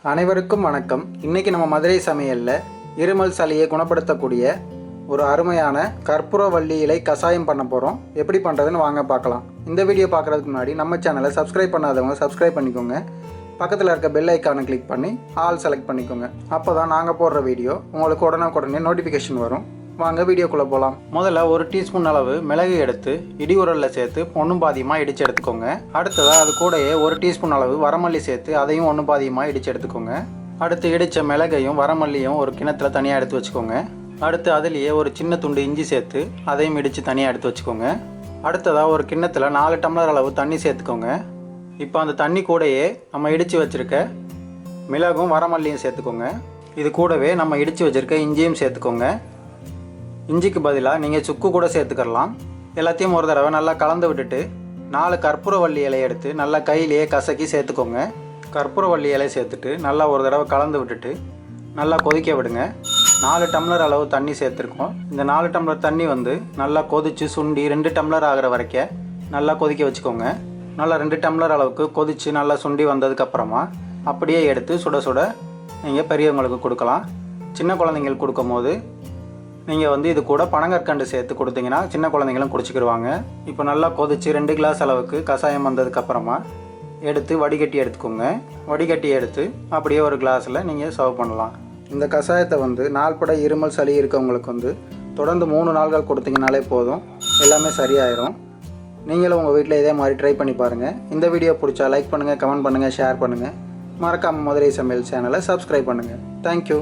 அனைவருக்கும் வணக்கம். இன்றைக்கி நம்ம மதுரை சமையலில் இருமல் சளியை குணப்படுத்தக்கூடிய ஒரு அருமையான கற்பூரவள்ளி இலை கஷாயம் பண்ண போகிறோம். எப்படி பண்ணுறதுன்னு வாங்க பார்க்கலாம். இந்த வீடியோ பார்க்குறதுக்கு முன்னாடி நம்ம சேனலை சப்ஸ்கிரைப் பண்ணாதவங்க சப்ஸ்கிரைப் பண்ணிக்கோங்க. பக்கத்தில் இருக்க பெல் ஐக்கானை கிளிக் பண்ணி ஆல் செலக்ட் பண்ணிக்கோங்க. அப்போ தான் நாங்கள் போடுற வீடியோ உங்களுக்கு உடனே நோட்டிஃபிகேஷன் வரும். வாங்க வீடியோக்குள்ளே போகலாம். முதல்ல ஒரு டீஸ்பூன் அளவு மிளகு எடுத்து இடி உரலில் சேர்த்து ஒன்றும் பாதியமாக இடித்து எடுத்துக்கோங்க. அடுத்ததாக அது கூடயே ஒரு டீஸ்பூன் அளவு வரமல்லி சேர்த்து அதையும் ஒன்றும் பாதியமாக இடித்து எடுத்துக்கோங்க. அடுத்து இடித்த மிளகையும் வரமல்லியும் ஒரு கிணத்துல தனியாக எடுத்து வச்சுக்கோங்க. அடுத்து அதுலேயே ஒரு சின்ன துண்டு இஞ்சி சேர்த்து அதையும் இடித்து தனியாக எடுத்து வச்சுக்கோங்க. அடுத்ததாக ஒரு கிண்ணத்தில் 4 டம்ளர் அளவு தண்ணி சேர்த்துக்கோங்க. இப்போ அந்த தண்ணி கூடயே நம்ம இடித்து வச்சுருக்க மிளகும் வரமல்லியும் சேர்த்துக்கோங்க. இது கூடவே நம்ம இடித்து வச்சுருக்க இஞ்சியும் சேர்த்துக்கோங்க. இஞ்சிக்கு பதிலாக நீங்கள் சுக்கு கூட சேர்த்துக்கலாம். எல்லாத்தையும் ஒரு தடவை நல்லா கலந்து விட்டுட்டு 4 கற்பூரவள்ளி இலையை எடுத்து நல்லா கையிலேயே கசக்கி சேர்த்துக்கோங்க. கற்பூரவள்ளி இலை சேர்த்துட்டு நல்லா ஒரு தடவை கலந்து விட்டுட்டு நல்லா கொதிக்க விடுங்க. 4 டம்ளர் அளவு தண்ணி சேர்த்துருக்கோம். இந்த 4 டம்ளர் தண்ணி நல்லா கொதித்து சுண்டி 2 டம்ளர் ஆகிற வரைக்கும் நல்லா கொதிக்க வச்சுக்கோங்க. நல்லா 2 டம்ளர் அளவுக்கு கொதித்து நல்லா சுண்டி வந்ததுக்கப்புறமா அப்படியே எடுத்து சுட சுட நீங்கள் பெரியவங்களுக்கு கொடுக்கலாம். சின்ன குழந்தைங்களுக்கு கொடுக்கும் போது நீங்கள் இது கூட பனங்கற்கண்டு சேர்த்து கொடுத்தீங்கன்னா சின்ன குழந்தைங்களும் குடிச்சிக்கிடுவாங்க. இப்போ நல்லா கொதித்து 2 கிளாஸ் அளவுக்கு கஷாயம் வந்ததுக்கப்புறமா எடுத்து வடிகட்டி எடுத்துக்கோங்க. வடிகட்டி எடுத்து அப்படியே ஒரு கிளாஸில் நீங்கள் சர்வ் பண்ணலாம். இந்த கஷாயத்தை நாள்பட இருமல் சளி இருக்கவங்களுக்கு தொடர்ந்து 3 நாள்கள் கொடுத்தீங்கனாலே போதும், எல்லாமே சரியாயிரும். நீங்களும் உங்கள் வீட்டில் இதே மாதிரி ட்ரை பண்ணி பாருங்கள். இந்த வீடியோ பிடிச்சா லைக் பண்ணுங்கள், கமெண்ட் பண்ணுங்கள், ஷேர் பண்ணுங்கள். மறக்காமல் மதுரை சமையல் சேனலை சப்ஸ்கிரைப் பண்ணுங்கள். தேங்க்யூ.